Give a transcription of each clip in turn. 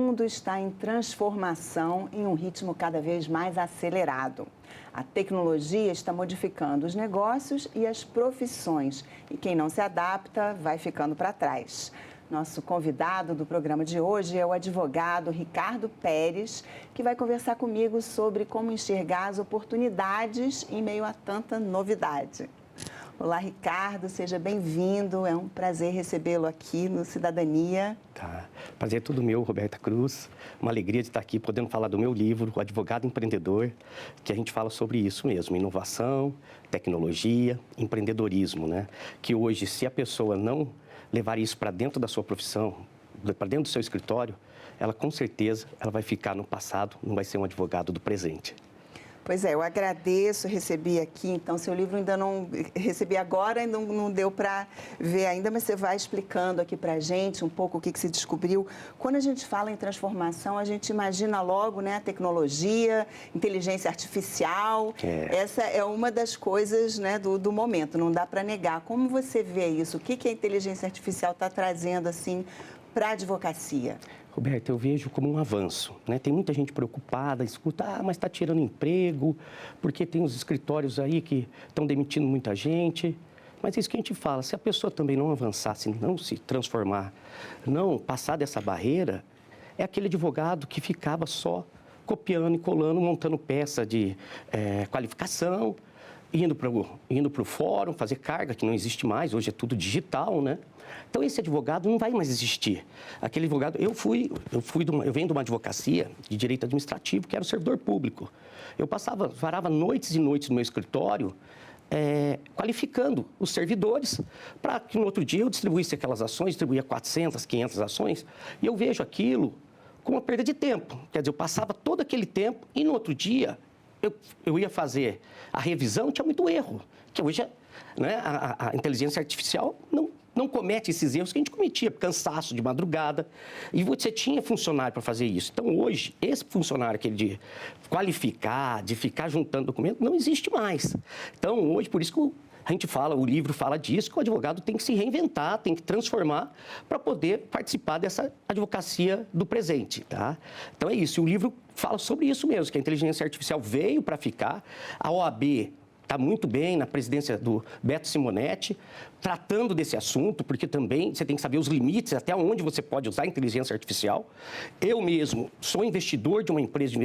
mundo está em transformação em um ritmo cada vez mais acelerado. A tecnologia está modificando os negócios e as profissões, e quem não se adapta vai ficando para trás. Nosso convidado do programa de hoje é o advogado Ricardo Pérez, que vai conversar comigo sobre como enxergar as oportunidades em meio a tanta novidade. Olá, Ricardo, seja bem-vindo. É um prazer recebê-lo aqui no Cidadania. Tá. Prazer é todo meu, Roberta Cruz. Uma alegria de estar aqui podendo falar do meu livro, O Advogado Empreendedor, que a gente fala sobre isso mesmo, inovação, tecnologia, empreendedorismo, né? Que hoje, se a pessoa não levar isso para dentro da sua profissão, para dentro do seu escritório, ela com certeza ela vai ficar no passado, não vai ser um advogado do presente. Pois é, eu agradeço, recebi aqui, então, seu livro ainda não recebi agora, ainda não deu para ver ainda, mas você vai explicando aqui para a gente um pouco o que se descobriu. Quando a gente fala em transformação, a gente imagina logo, né, a tecnologia, inteligência artificial. Essa é uma das coisas, né, do momento, não dá para negar. Como você vê isso? O que a inteligência artificial está trazendo, assim, para a advocacia? Roberto, eu vejo como um avanço, né? Tem muita gente preocupada, escuta, mas está tirando emprego, porque tem os escritórios aí que estão demitindo muita gente. Mas é isso que a gente fala, se a pessoa também não avançasse, não se transformar, não passar dessa barreira, é aquele advogado que ficava só copiando e colando, montando peça de qualificação, indo para o fórum, fazer carga, que não existe mais, hoje é tudo digital, né? Então, esse advogado não vai mais existir. Aquele advogado, eu venho de uma advocacia de direito administrativo, que era o servidor público. Eu varava noites e noites no meu escritório, qualificando os servidores, para que no outro dia eu distribuísse aquelas ações, distribuía 400, 500 ações, e eu vejo aquilo como uma perda de tempo. Quer dizer, eu passava todo aquele tempo e no outro dia eu ia fazer a revisão, tinha muito erro, que hoje, né, a inteligência artificial não comete esses erros que a gente cometia, cansaço de madrugada, e você tinha funcionário para fazer isso. Então, hoje, esse funcionário, aquele de qualificar, de ficar juntando documentos, não existe mais. Então, hoje, por isso que a gente fala, o livro fala disso, que o advogado tem que se reinventar, tem que transformar para poder participar dessa advocacia do presente, tá? Então, é isso. E o livro fala sobre isso mesmo, que a inteligência artificial veio para ficar, a OAB está muito bem na presidência do Beto Simonetti, tratando desse assunto, porque também você tem que saber os limites, até onde você pode usar a inteligência artificial. Eu mesmo sou investidor de uma empresa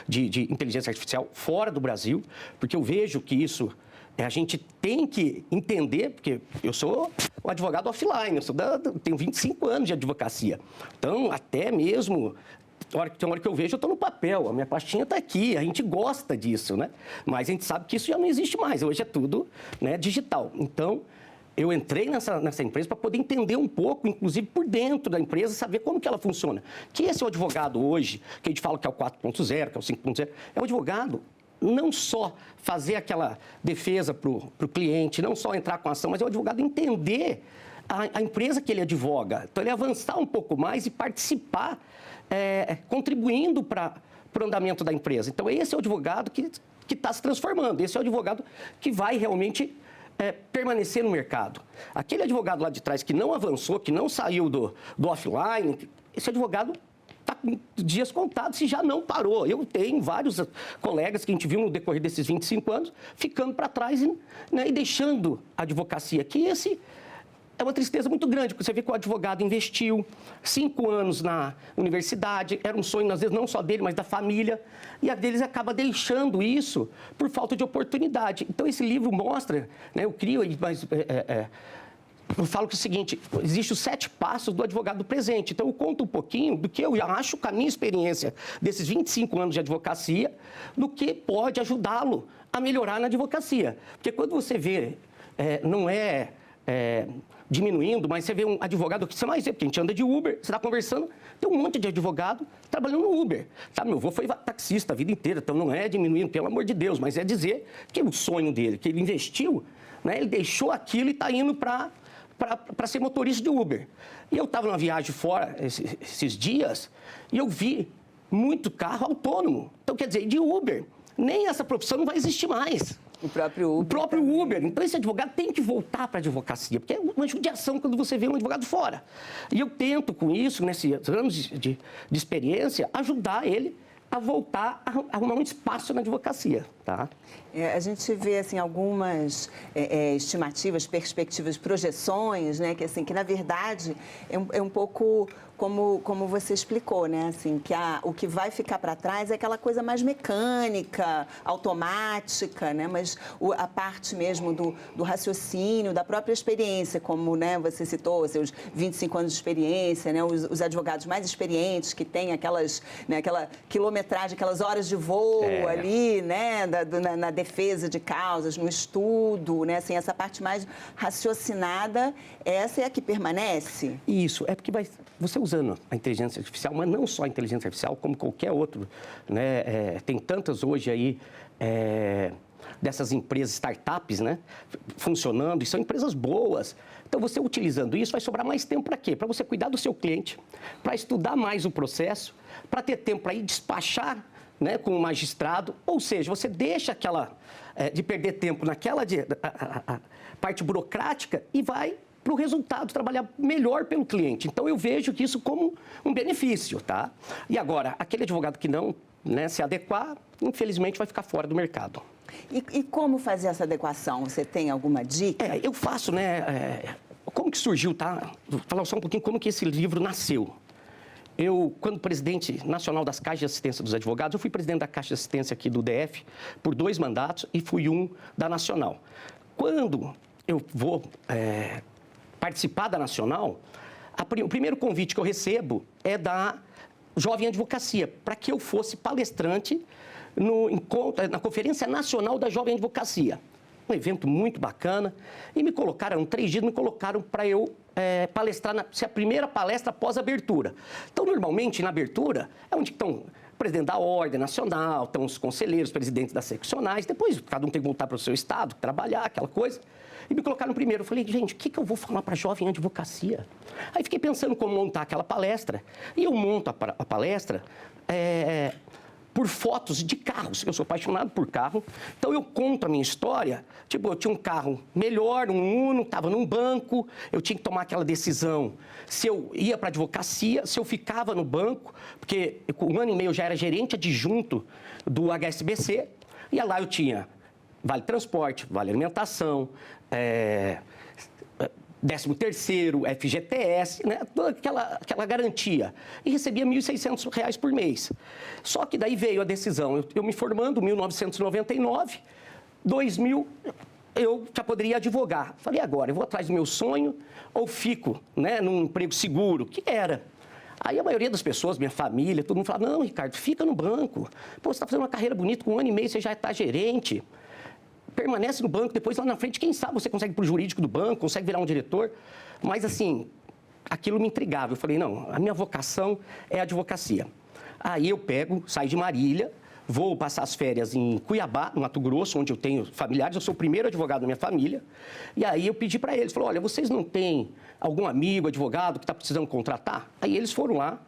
de inteligência artificial fora do Brasil, porque eu vejo que isso a gente tem que entender, porque eu sou um advogado offline, tenho 25 anos de advocacia. Então, até mesmo tem uma hora que eu vejo, eu estou no papel, a minha pastinha está aqui, a gente gosta disso, né? Mas a gente sabe que isso já não existe mais, hoje é tudo, né, digital. Então, eu entrei nessa empresa para poder entender um pouco, inclusive por dentro da empresa, saber como que ela funciona. Que esse é o advogado hoje, que a gente fala que é o 4.0, que é o 5.0, é o advogado não só fazer aquela defesa para o cliente, não só entrar com a ação, mas é o advogado entender a empresa que ele advoga. Então, ele avançar um pouco mais e participar, contribuindo para o andamento da empresa. Então, esse é o advogado que está se transformando, esse é o advogado que vai realmente permanecer no mercado. Aquele advogado lá de trás que não avançou, que não saiu do offline, esse advogado está com dias contados se já não parou. Eu tenho vários colegas que a gente viu no decorrer desses 25 anos ficando para trás, né, e deixando a advocacia, que esse é uma tristeza muito grande, porque você vê que o advogado investiu 5 anos na universidade, era um sonho, às vezes, não só dele, mas da família, e a deles acaba deixando isso por falta de oportunidade. Então, esse livro mostra, né, eu crio, mas eu falo que é o seguinte, existem os 7 passos do advogado do presente. Então, eu conto um pouquinho do que eu acho, com a minha experiência desses 25 anos de advocacia, do que pode ajudá-lo a melhorar na advocacia. Porque quando você vê, não diminuindo, mas você vê um advogado, que você mais vê, porque a gente anda de Uber, você está conversando, tem um monte de advogado trabalhando no Uber. Sabe, meu avô foi taxista a vida inteira, então não é diminuindo, pelo amor de Deus, mas é dizer que o sonho dele, que ele investiu, né, ele deixou aquilo e está indo para ser motorista de Uber. E eu estava numa viagem fora esses dias e eu vi muito carro autônomo. Então, quer dizer, de Uber, nem essa profissão não vai existir mais. O próprio Uber. O próprio Uber. Então, esse advogado tem que voltar para a advocacia, porque é uma judiação quando você vê um advogado fora. E eu tento, com isso, nesses anos de experiência, ajudar ele a voltar a arrumar um espaço na advocacia, tá? A gente vê, assim, algumas estimativas, perspectivas, projeções, né? Que na verdade, é um pouco como você explicou, né? Assim, que o que vai ficar para trás é aquela coisa mais mecânica, automática, né? Mas a parte mesmo do raciocínio, da própria experiência, como, né, você citou, seus 25 anos de experiência, né? Os advogados mais experientes que têm aquela quilometragem, aquelas horas de voo ali, né? Na defesa de causas, no estudo, né? Assim, essa parte mais raciocinada, essa é a que permanece? Isso, é porque você usando a inteligência artificial, mas não só a inteligência artificial, como qualquer outro, né? Tem tantas hoje aí dessas empresas, startups, né? Funcionando, e são empresas boas. Então, você utilizando isso, vai sobrar mais tempo para quê? Para você cuidar do seu cliente, para estudar mais o processo, para ter tempo para ir despachar, né, com o magistrado, ou seja, você deixa de perder tempo naquela parte burocrática e vai para o resultado, trabalhar melhor pelo cliente. Então, eu vejo que isso como um benefício, tá? E agora, aquele advogado que não, né, se adequar, infelizmente, vai ficar fora do mercado. E como fazer essa adequação? Você tem alguma dica? Eu faço, né? Como que surgiu, tá? Vou falar só um pouquinho como que esse livro nasceu. Quando presidente nacional das Caixas de Assistência dos Advogados, eu fui presidente da Caixa de Assistência aqui do DF por 2 mandatos e fui um da Nacional. Quando eu vou participar da Nacional, o primeiro convite que eu recebo é da Jovem Advocacia, para que eu fosse palestrante na Conferência Nacional da Jovem Advocacia. Um evento muito bacana. E me colocaram, 3 dias, para eu palestrar, ser a primeira palestra após a abertura. Então, normalmente, na abertura, é onde estão o presidente da Ordem Nacional, estão os conselheiros, presidentes das seccionais, depois cada um tem que voltar para o seu estado, trabalhar, aquela coisa. E me colocaram primeiro. Eu falei, gente, o que eu vou falar para a Jovem Advocacia? Aí fiquei pensando como montar aquela palestra. E eu monto a palestra por fotos de carros. Eu sou apaixonado por carro, então eu conto a minha história. Tipo, eu tinha um carro melhor, um Uno, estava num banco, eu tinha que tomar aquela decisão se eu ia para a advocacia, se eu ficava no banco, porque com 1 ano e meio eu já era gerente adjunto do HSBC, e lá eu tinha vale transporte, vale alimentação, 13º, FGTS, né? Toda aquela garantia. E recebia R$ 1.600 por mês. Só que daí veio a decisão. Eu me formando em 1999, 2000, eu já poderia advogar. Falei, agora, eu vou atrás do meu sonho ou fico, né, num emprego seguro? Que era. Aí a maioria das pessoas, minha família, todo mundo fala, não, Ricardo, fica no banco. Pô, você está fazendo uma carreira bonita, com 1 ano e meio você já está gerente. Permanece no banco, depois lá na frente, quem sabe você consegue ir para o jurídico do banco, consegue virar um diretor. Mas, assim, aquilo me intrigava. Eu falei, não, a minha vocação é a advocacia. Aí eu saio de Marília, vou passar as férias em Cuiabá, no Mato Grosso, onde eu tenho familiares. Eu sou o primeiro advogado da minha família. E aí eu pedi para eles, falei, olha, vocês não têm algum amigo, advogado, que está precisando contratar? Aí eles foram lá.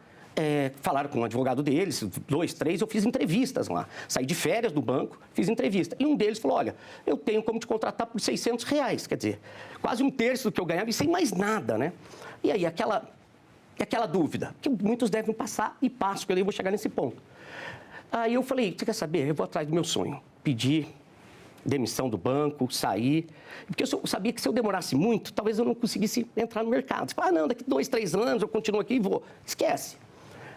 Falaram com um advogado deles, 2, 3, eu fiz entrevistas lá. Saí de férias do banco, fiz entrevista. E um deles falou, olha, eu tenho como te contratar por R$600, quer dizer, quase 1/3 do que eu ganhava e sem mais nada, né? E aí, aquela dúvida, que muitos devem passar e passo, porque eu vou chegar nesse ponto. Aí eu falei, você quer saber? Eu vou atrás do meu sonho. Pedi demissão do banco, sair, porque eu sabia que se eu demorasse muito, talvez eu não conseguisse entrar no mercado. Você fala, não, daqui 2, 3 anos eu continuo aqui e vou. Esquece.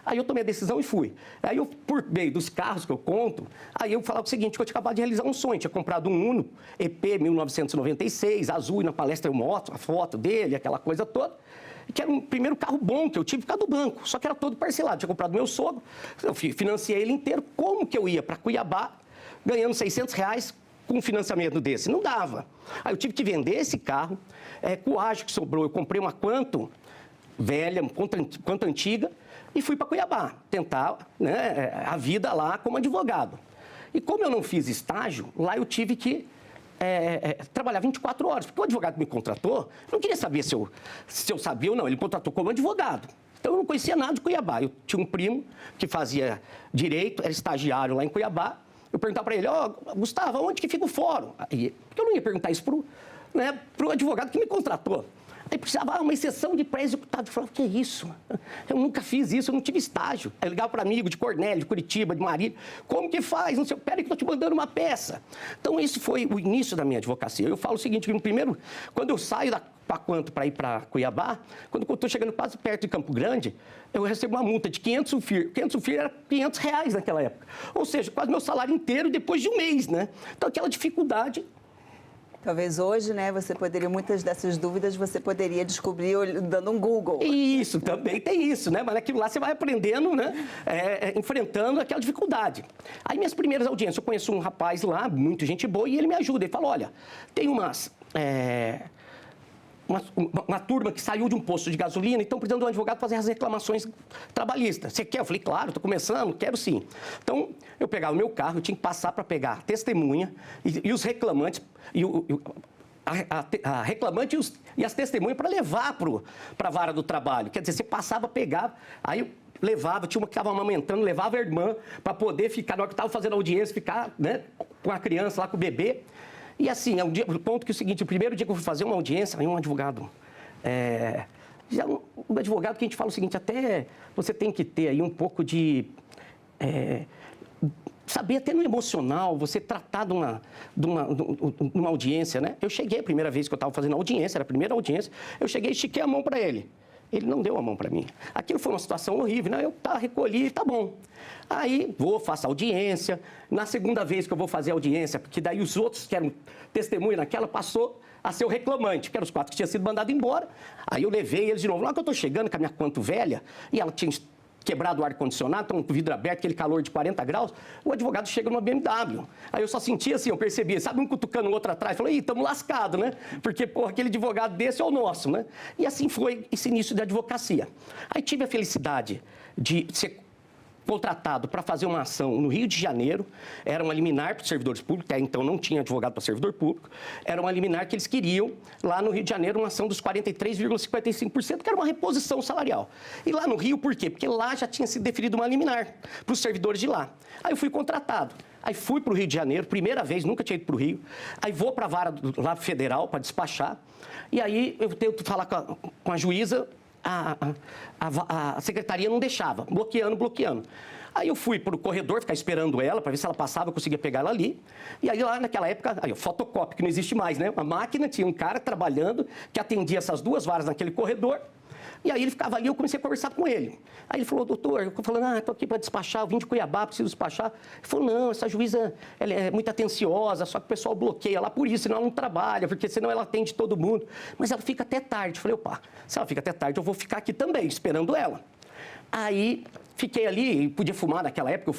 Aí eu tomei a decisão e fui. Aí eu, por meio dos carros que eu conto, aí eu falava o seguinte, que eu tinha acabado de realizar um sonho. Tinha comprado um Uno, EP 1996, azul, e na palestra eu mostro a foto dele, aquela coisa toda. Que era o primeiro carro bom que eu tive por causa do banco, só que era todo parcelado. Tinha comprado meu sogro, eu financiei ele inteiro. Como que eu ia para Cuiabá ganhando R$600 com um financiamento desse? Não dava. Aí eu tive que vender esse carro, com o ágio que sobrou, eu comprei uma Quanto velha, Quanto antiga, e fui para Cuiabá, tentar, né, a vida lá como advogado. E como eu não fiz estágio, lá eu tive que trabalhar 24 horas, porque o advogado que me contratou não queria saber se eu sabia ou não, ele me contratou como advogado. Então eu não conhecia nada de Cuiabá. Eu tinha um primo que fazia direito, era estagiário lá em Cuiabá, eu perguntava para ele, Gustavo, onde que fica o fórum? Porque eu não ia perguntar isso pro advogado que me contratou. Aí precisava uma exceção de pré-executado. Eu falava, que é isso? Eu nunca fiz isso, eu não tive estágio. Aí eu ligava para amigo de Cornélio, de Curitiba, de Marília. Como que faz? Não sei, peraí que eu estou te mandando uma peça. Então, esse foi o início da minha advocacia. Eu falo o seguinte, que no primeiro, quando eu saio da Paquanto para ir para Cuiabá, quando eu estou chegando quase perto de Campo Grande, eu recebo uma multa de 500 sulfir. 500 sulfir era R$500 naquela época. Ou seja, quase meu salário inteiro depois de um mês, né? Então, aquela dificuldade... Talvez hoje, né, muitas dessas dúvidas você poderia descobrir dando um Google. Isso, também tem isso, né? Mas aquilo lá você vai aprendendo, né? Enfrentando aquela dificuldade. Aí, minhas primeiras audiências, eu conheço um rapaz lá, muito gente boa, e ele me ajuda. Ele fala, olha, tem uma turma que saiu de um posto de gasolina e estão precisando de um advogado para fazer as reclamações trabalhistas. Você quer? Eu falei, claro, estou começando, quero sim. Então, eu pegava o meu carro, eu tinha que passar para pegar a testemunha e os reclamantes, a reclamante e as testemunhas para levar para a vara do trabalho. Quer dizer, você passava, pegava, aí eu levava, tinha uma que estava amamentando, levava a irmã para poder ficar, na hora que estava fazendo audiência, ficar, né, com a criança lá, com o bebê. E assim, o ponto que é o seguinte, o primeiro dia que eu fui fazer uma audiência, aí um advogado, um advogado que a gente fala o seguinte, até você tem que ter aí um pouco de, saber até no emocional, você tratar de uma audiência, né? Eu cheguei a primeira vez que eu estava fazendo audiência, era a primeira audiência, eu cheguei e estiquei a mão para ele. Ele não deu a mão para mim. Aquilo foi uma situação horrível, né? Eu recolhi, tá bom. Aí, faço audiência. Na segunda vez que eu vou fazer audiência, porque daí os outros que eram testemunha naquela, passou a ser o reclamante, que eram os 4 que tinham sido mandados embora. Aí eu levei eles de novo. Lá que eu estou chegando com a minha Quanto velha, e ela tinha quebrado o ar-condicionado, então com o vidro aberto, aquele calor de 40 graus, o advogado chega numa BMW. Aí eu só sentia assim, eu percebia, sabe, um cutucando o outro atrás, falei, estamos lascados, né? Porque, aquele advogado desse é o nosso, né? E assim foi esse início da advocacia. Aí tive a felicidade de ser contratado para fazer uma ação no Rio de Janeiro, era uma liminar para os servidores públicos, até então não tinha advogado para servidor público, era uma liminar que eles queriam, lá no Rio de Janeiro, uma ação dos 43,55%, que era uma reposição salarial. E lá no Rio, por quê? Porque lá já tinha sido definido uma liminar para os servidores de lá. Aí eu fui contratado. Aí fui para o Rio de Janeiro, primeira vez, nunca tinha ido para o Rio. Aí vou para a vara lá federal para despachar. E aí eu tento falar com a juíza, a secretaria não deixava, bloqueando. Aí eu fui para o corredor, ficar esperando ela, para ver se ela passava, eu conseguia pegar ela ali. E aí lá naquela época, fotocópia, que não existe mais, né? A máquina, tinha um cara trabalhando, que atendia essas 2 varas naquele corredor. E aí ele ficava ali, eu comecei a conversar com ele. Aí ele falou, doutor, eu falando, estou aqui para despachar, eu vim de Cuiabá, preciso despachar. Ele falou, não, essa juíza ela é muito atenciosa, só que o pessoal bloqueia lá por isso, senão ela não trabalha, porque senão ela atende todo mundo. Mas ela fica até tarde. Eu falei, opa, se ela fica até tarde, eu vou ficar aqui também, esperando ela. Aí fiquei ali, podia fumar naquela época, eu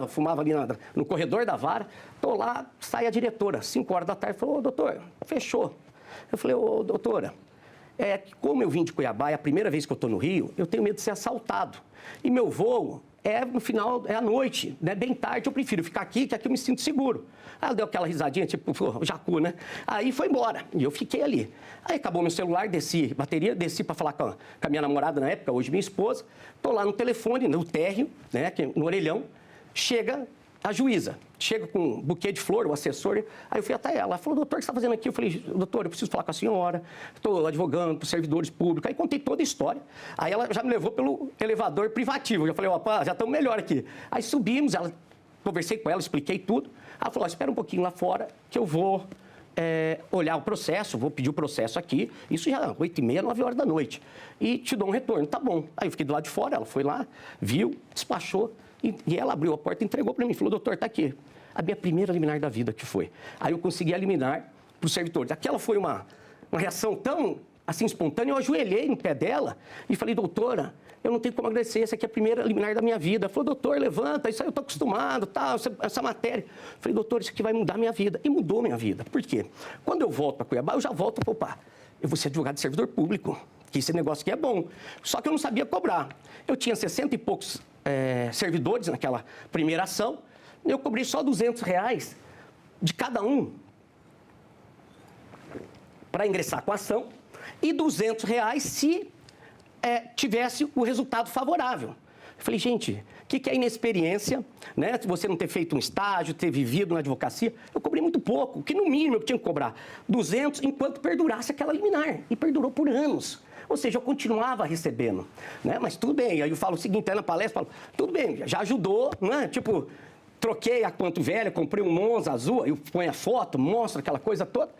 fumava ali no corredor da vara. Estou lá, sai a diretora, 5 horas da tarde, falou, doutor, fechou. Eu falei, doutora, como eu vim de Cuiabá, é a primeira vez que eu estou no Rio, eu tenho medo de ser assaltado. E meu voo no final, à noite, né? Bem tarde, eu prefiro ficar aqui, que aqui eu me sinto seguro. Aí ela deu aquela risadinha, tipo, jacu, né? Aí foi embora, e eu fiquei ali. Aí acabou meu celular, desci para falar com a minha namorada na época, hoje minha esposa. Estou lá no telefone, no térreo, né? No orelhão, chega a juíza. Chega com um buquê de flor, o assessor, aí eu fui até ela. Ela falou, doutor, o que você está fazendo aqui? Eu falei, doutor, eu preciso falar com a senhora, estou advogando para os servidores públicos. Aí contei toda a história. Aí ela já me levou pelo elevador privativo. Eu já falei, opa, já estamos melhor aqui. Aí subimos, conversei com ela, expliquei tudo. Ela falou, espera um pouquinho lá fora, que eu vou olhar o processo, vou pedir o processo aqui. Isso já 8h30, 9 horas da noite. E te dou um retorno, tá bom. Aí eu fiquei do lado de fora, ela foi lá, viu, despachou. E ela abriu a porta e entregou para mim. Falou, doutor, está aqui. A minha primeira liminar da vida que foi. Aí eu consegui eliminar para os servidores. Aquela foi uma reação tão, assim, espontânea. Eu ajoelhei no pé dela e falei, doutora, eu não tenho como agradecer. Essa aqui é a primeira liminar da minha vida. Ela falou, doutor, levanta, isso aí eu estou acostumado, tal, essa matéria. Eu falei, doutor, isso aqui vai mudar minha vida. E mudou minha vida. Por quê? Quando eu volto para Cuiabá, eu já volto, opa, eu vou ser advogado de servidor público. Que esse negócio aqui é bom. Só que eu não sabia cobrar. Eu tinha 60 e poucos servidores naquela primeira ação, eu cobrei só R$200 de cada um para ingressar com a ação e R$200 se tivesse o resultado favorável. Eu falei, gente, o que é inexperiência, né? Se você não ter feito um estágio, ter vivido na advocacia, eu cobrei muito pouco, que no mínimo eu tinha que cobrar 200 enquanto perdurasse aquela liminar. E perdurou por anos. Ou seja, eu continuava recebendo, né? Mas tudo bem. Aí eu falo o seguinte, na palestra, eu falo, tudo bem, já ajudou, né? Tipo, troquei a Quanto Velha, comprei um Monza azul, aí eu ponho a foto, mostro aquela coisa toda.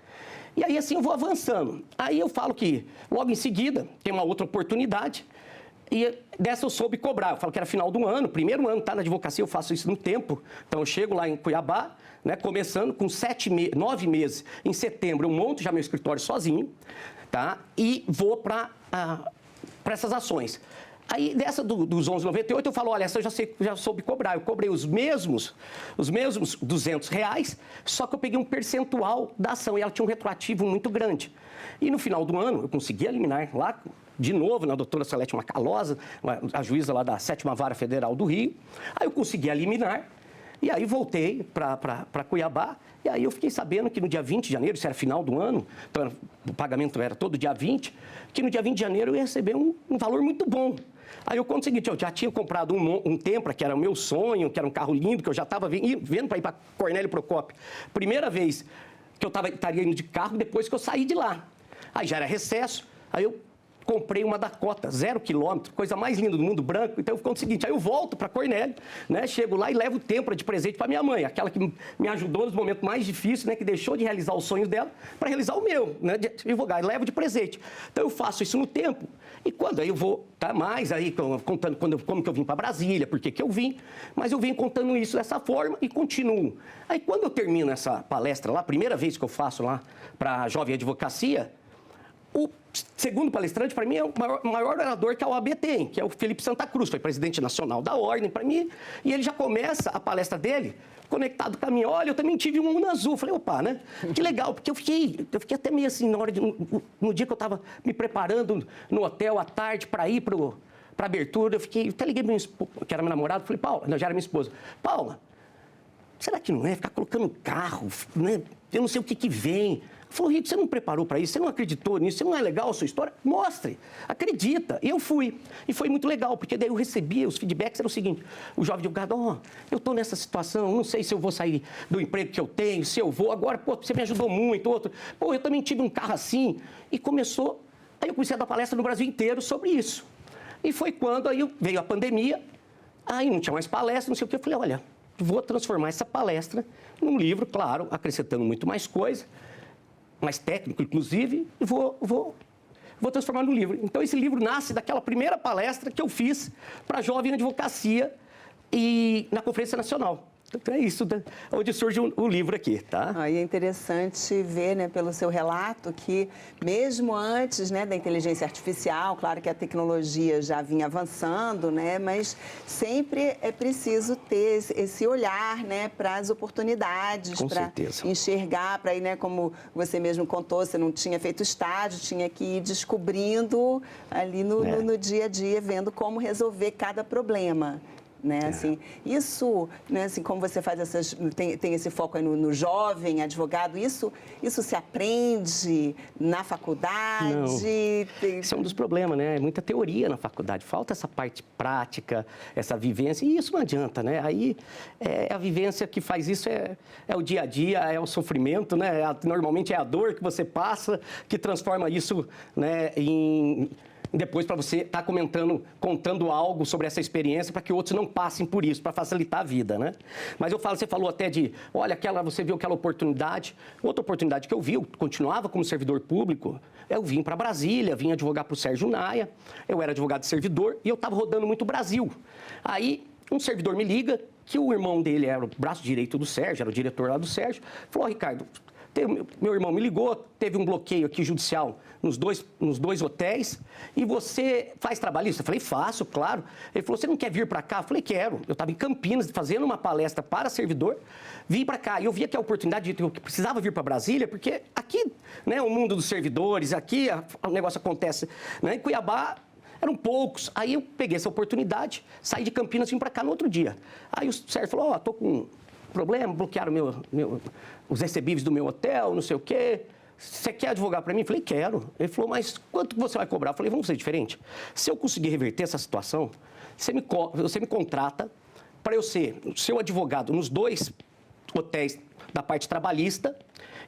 E aí assim eu vou avançando. Aí eu falo que logo em seguida tem uma outra oportunidade e dessa eu soube cobrar. Eu falo que era final do ano, primeiro ano, tá? Na advocacia eu faço isso no tempo. Então eu chego lá em Cuiabá, né? Começando com 9 meses. Em setembro eu monto já meu escritório sozinho, tá? E vou para essas ações. Aí, dessa dos 11,98, eu falo, olha, essa eu já soube cobrar. Eu cobrei os mesmos R$200, só que eu peguei um percentual da ação e ela tinha um retroativo muito grande. E no final do ano, eu consegui eliminar lá, de novo, na doutora Celeste Macalosa, a juíza lá da 7ª Vara Federal do Rio. Aí eu consegui eliminar. E aí voltei para Cuiabá, e aí eu fiquei sabendo que no dia 20 de janeiro, isso era final do ano, então o pagamento era todo dia 20, que no dia 20 de janeiro eu ia receber um valor muito bom. Aí eu conto o seguinte, eu já tinha comprado um Tempra, que era o meu sonho, que era um carro lindo, que eu já estava vendo para ir para Cornélio Procópio. Primeira vez que eu estaria indo de carro, depois que eu saí de lá. Aí já era recesso, aí eu comprei uma Dakota, 0 quilômetro, coisa mais linda do mundo, branco. Então eu conto o seguinte, aí eu volto para Cornélio, né? Chego lá e levo o Tempra de presente para minha mãe, aquela que me ajudou nos momentos mais difíceis, né? Que deixou de realizar os sonhos dela para realizar o meu, né? De advogado, levo de presente. Então eu faço isso no tempo. E quando aí eu vou, tá mais aí contando como que eu vim para Brasília, por que eu vim, mas eu venho contando isso dessa forma e continuo. Aí quando eu termino essa palestra lá, primeira vez que eu faço lá para a Jovem Advocacia, o segundo palestrante, para mim, é o maior orador que a OAB tem, que é o Felipe Santa Cruz, foi presidente nacional da Ordem para mim, e ele já começa a palestra dele conectado com a minha. Olha, eu também tive um Uno azul. Falei, opa, né? Que legal, porque eu fiquei até meio assim, no dia que eu estava me preparando no hotel à tarde para ir para a abertura, eu até liguei para minha esposa, que era meu namorado, falei, Paula, não, já era minha esposa, Paula, será que não é ficar colocando carro, né? Eu não sei o que vem. Falou, Rito, você não preparou para isso? Você não acreditou nisso? Você não é legal a sua história? Mostre, acredita. E eu fui. E foi muito legal, porque daí eu recebia, os feedbacks eram o seguinte, o jovem advogado, eu estou nessa situação, não sei se eu vou sair do emprego que eu tenho, se eu vou, agora, pô, você me ajudou muito, outro, pô, eu também tive um carro assim. E começou, aí eu comecei a dar palestra no Brasil inteiro sobre isso. E foi quando aí veio a pandemia, aí não tinha mais palestra, não sei o que, eu falei, olha, vou transformar essa palestra num livro, claro, acrescentando muito mais coisa, mais técnico, inclusive, e vou transformar no livro. Então, esse livro nasce daquela primeira palestra que eu fiz para a Jovem Advocacia e na Conferência Nacional. Então, é isso onde surge o livro aqui, tá? Aí é interessante ver, né, pelo seu relato, que mesmo antes, né, da inteligência artificial, claro que a tecnologia já vinha avançando, né, mas sempre é preciso ter esse olhar, né, para as oportunidades, para enxergar, para ir, né, como você mesmo contou, você não tinha feito estágio, tinha que ir descobrindo ali no dia a dia, vendo como resolver cada problema. Né, assim, isso, né, assim, como você faz tem esse foco aí no jovem advogado, isso se aprende na faculdade? Não. Esse é um dos problemas, né? É muita teoria na faculdade, falta essa parte prática, essa vivência, e isso não adianta, né? Aí a vivência que faz isso é o dia a dia, é o sofrimento, né? Normalmente é a dor que você passa que transforma isso, né, depois para você estar contando algo sobre essa experiência para que outros não passem por isso, para facilitar a vida, né? Mas você falou até de, olha, você viu aquela oportunidade. Outra oportunidade que eu vi, eu continuava como servidor público, eu vim para Brasília, vim advogar para o Sérgio Naia, eu era advogado de servidor e eu estava rodando muito o Brasil. Aí um servidor me liga, que o irmão dele era o braço direito do Sérgio, era o diretor lá do Sérgio, falou, Ricardo, meu irmão me ligou, teve um bloqueio aqui judicial nos dois hotéis, e você faz trabalhista? Eu falei, faço, claro. Ele falou, você não quer vir para cá? Eu falei, quero. Eu estava em Campinas fazendo uma palestra para servidor, vim para cá. E eu vi aqui a oportunidade de eu precisava vir para Brasília, porque aqui, né, o mundo dos servidores, aqui o negócio acontece, né, em Cuiabá eram poucos. Aí eu peguei essa oportunidade, saí de Campinas e vim para cá no outro dia. Aí o Sérgio falou, estou com problema, bloquearam os recebíveis do meu hotel, não sei o quê. você quer advogar para mim? Eu falei, quero. Ele falou, mas quanto você vai cobrar? Eu falei, vamos ser diferente. Se eu conseguir reverter essa situação, você me contrata para eu ser o seu advogado nos 2 hotéis da parte trabalhista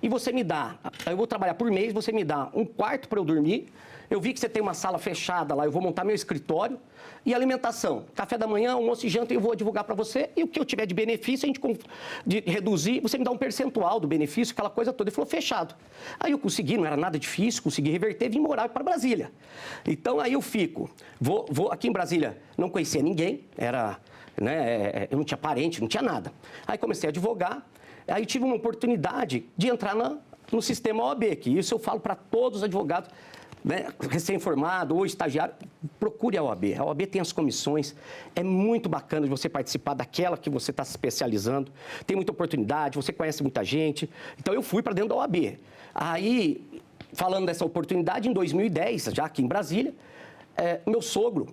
e você me dá, eu vou trabalhar por mês, você me dá um quarto para eu dormir, eu vi que você tem uma sala fechada lá, eu vou montar meu escritório e alimentação, café da manhã, almoço e janta eu vou advogar para você e o que eu tiver de benefício, a gente de reduzir, você me dá um percentual do benefício, aquela coisa toda. Ele falou, fechado. Aí eu consegui, não era nada difícil, consegui reverter, vim morar para Brasília. Então aí eu fico, vou aqui em Brasília, não conhecia ninguém, eu não tinha parente, não tinha nada. Aí comecei a advogar, aí tive uma oportunidade de entrar no sistema OAB, que isso eu falo para todos os advogados, né, recém-formado ou estagiário, procure a OAB. A OAB tem as comissões, é muito bacana de você participar daquela que você está se especializando, tem muita oportunidade, você conhece muita gente. Então eu fui para dentro da OAB. Aí, falando dessa oportunidade, em 2010, já aqui em Brasília, meu sogro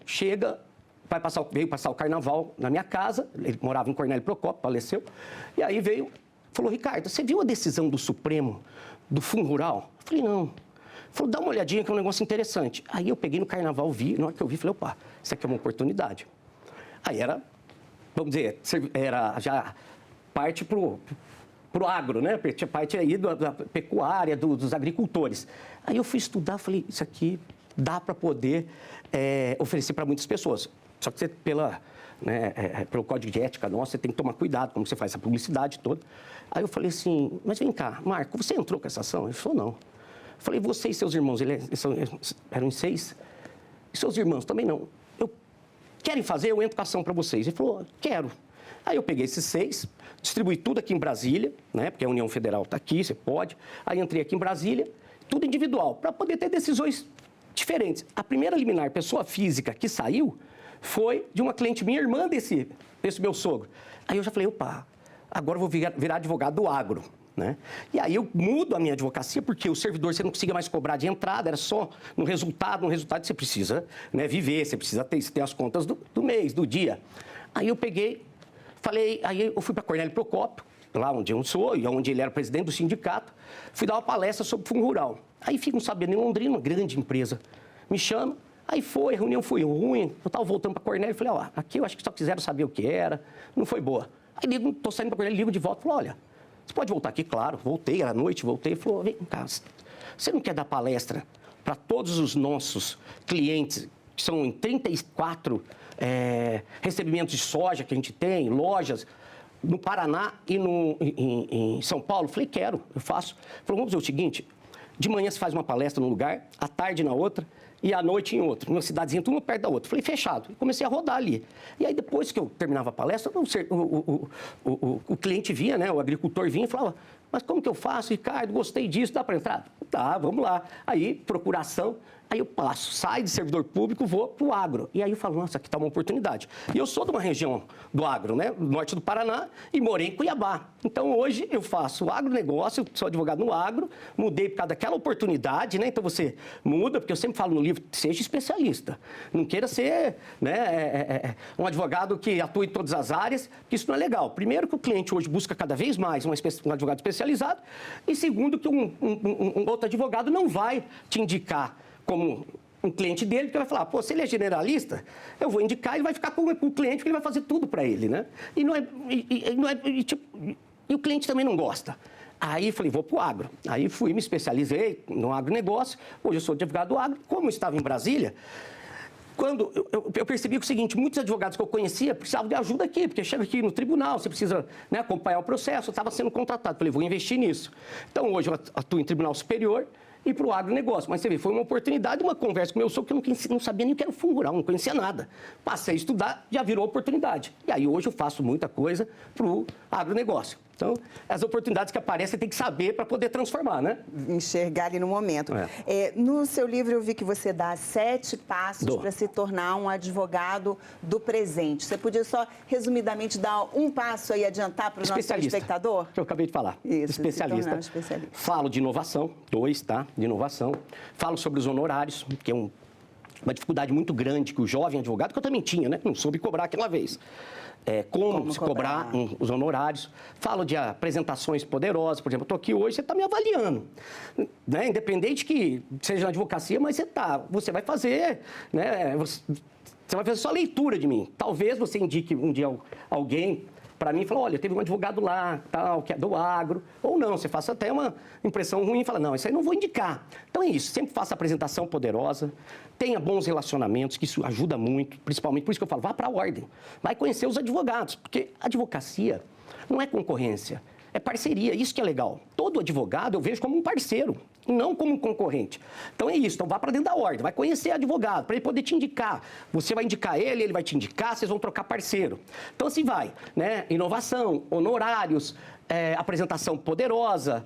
veio passar o carnaval na minha casa, ele morava em Cornélio Procópio, faleceu, e aí falou, Ricardo, você viu a decisão do Supremo, do Fundo Rural? Eu falei, não. Ele falou, dá uma olhadinha que é um negócio interessante. Aí eu peguei no carnaval, na hora que eu vi, falei, opa, isso aqui é uma oportunidade. Aí vamos dizer, era já parte pro agro, né? Tinha parte aí da pecuária, dos agricultores. Aí eu fui estudar, falei, isso aqui dá para poder oferecer para muitas pessoas. Só que você, pelo código de ética nosso, você tem que tomar cuidado como você faz essa publicidade toda. Aí eu falei assim, mas vem cá, Marco, você entrou com essa ação? Ele falou, não. Eu falei, você e seus irmãos, eram 6? E seus irmãos também não. Querem fazer? Eu entro com a ação para vocês. Ele falou, quero. Aí eu peguei esses 6, distribuí tudo aqui em Brasília, né? Porque a União Federal está aqui, você pode. Aí entrei aqui em Brasília, tudo individual, para poder ter decisões diferentes. A primeira liminar, pessoa física, que saiu, foi de uma cliente minha, irmã desse meu sogro. Aí eu já falei, opa, agora eu vou virar advogado do agro. Né? E aí eu mudo a minha advocacia, porque o servidor você não conseguia mais cobrar de entrada, era só no resultado você precisa, né, viver, você precisa ter as contas do mês, do dia. Aí eu aí eu fui para Cornélio Procópio, lá onde eu sou, e onde ele era presidente do sindicato, fui dar uma palestra sobre Fundo Rural. Aí fico sabendo, em Londrina, uma grande empresa, me chama, aí a reunião foi ruim, eu estava voltando para Cornélio, falei, aqui eu acho que só quiseram saber o que era, não foi boa. Aí estou saindo para Cornélio, ligo de volta, falei, olha, você pode voltar aqui? Claro. Voltei, era noite, voltei e falou, vem cá, você não quer dar palestra para todos os nossos clientes, que são em 34 recebimentos de soja que a gente tem, lojas, no Paraná e em São Paulo? Falei, quero, eu faço. Falou, vamos fazer o seguinte, de manhã você faz uma palestra num lugar, à tarde na outra, e à noite em outro, numa cidadezinha, tudo uma perto da outra. Falei, fechado. E comecei a rodar ali. E aí, depois que eu terminava a palestra, o cliente vinha, né, o agricultor vinha e falava, mas como que eu faço, Ricardo? Gostei disso, dá para entrar? Tá, vamos lá. Aí, procuração, aí eu saio de servidor público, vou para o agro. E aí eu falo, nossa, aqui está uma oportunidade. E eu sou de uma região do agro, né, norte do Paraná, e morei em Cuiabá. Então, hoje, eu faço agronegócio, sou advogado no agro, mudei por causa daquela oportunidade, né? Então, você muda, porque eu sempre falo no livro, seja especialista. Não queira ser, né, um advogado que atua em todas as áreas, porque isso não é legal. Primeiro, que o cliente hoje busca cada vez mais um advogado especializado, e segundo, que um outro advogado não vai te indicar como um cliente dele, porque vai falar, pô, se ele é generalista, eu vou indicar, ele vai ficar com o cliente, porque ele vai fazer tudo para ele, né? E o cliente também não gosta. Aí falei, vou para o agro. Aí fui, me especializei no agronegócio, hoje eu sou advogado do agro. Como eu estava em Brasília, quando eu percebi o seguinte, muitos advogados que eu conhecia precisavam de ajuda aqui, porque chega aqui no tribunal, você precisa, né, acompanhar o processo, eu estava sendo contratado. Falei, vou investir nisso. Então, hoje eu atuo em tribunal superior e para o agronegócio. Mas você vê, foi uma oportunidade, uma conversa com o meu sogro, que eu não sabia nem o que era Fundo Rural, não conhecia nada. Passei a estudar, já virou oportunidade. E aí hoje eu faço muita coisa para o agronegócio. Então, as oportunidades que aparecem, você tem que saber para poder transformar, né? Enxergar ali no momento. No seu livro, eu vi que você dá 7 passos para se tornar um advogado do presente. Você podia só, resumidamente, dar um passo aí, adiantar para o nosso telespectador? Que eu acabei de falar. Isso, especialista. Falo de inovação, 2, tá? De inovação. Falo sobre os honorários, que é uma dificuldade muito grande que o jovem advogado, que eu também tinha, né? Não soube cobrar aquela vez. Como se cobrar os honorários. Falo de apresentações poderosas, por exemplo, eu estou aqui hoje, você está me avaliando. Né? Independente que seja na advocacia, mas você vai fazer, né? Você vai fazer só leitura de mim. Talvez você indique um dia alguém para mim e fala, olha, teve um advogado lá, tal, que é do agro, ou não, você faça até uma impressão ruim e fala, não, isso aí não vou indicar. Então é isso, sempre faça apresentação poderosa, tenha bons relacionamentos, que isso ajuda muito, principalmente, por isso que eu falo, vá para a ordem, vai conhecer os advogados, porque advocacia não é concorrência, é parceria, isso que é legal. Todo advogado eu vejo como um parceiro, e não como um concorrente. Então é isso, então vá para dentro da ordem, vai conhecer advogado, para ele poder te indicar. Você vai indicar ele vai te indicar, vocês vão trocar parceiro. Então assim vai, né? Inovação, honorários, apresentação poderosa,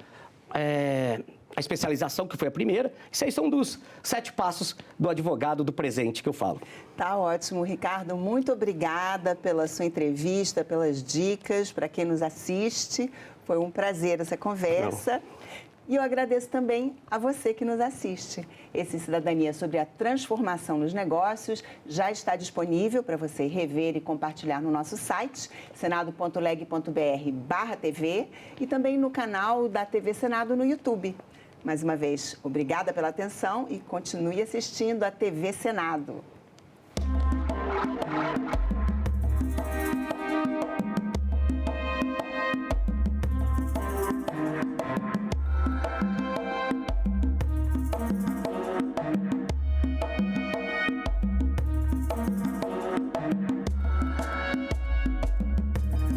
a especialização, que foi a primeira. Isso aí são dos 7 passos do advogado do presente que eu falo. Tá ótimo, Ricardo. Muito obrigada pela sua entrevista, pelas dicas, para quem nos assiste. Foi um prazer essa conversa. Não. E eu agradeço também a você que nos assiste. Esse Cidadania sobre a transformação nos negócios já está disponível para você rever e compartilhar no nosso site, senado.leg.br/TV, e também no canal da TV Senado no YouTube. Mais uma vez, obrigada pela atenção e continue assistindo a TV Senado.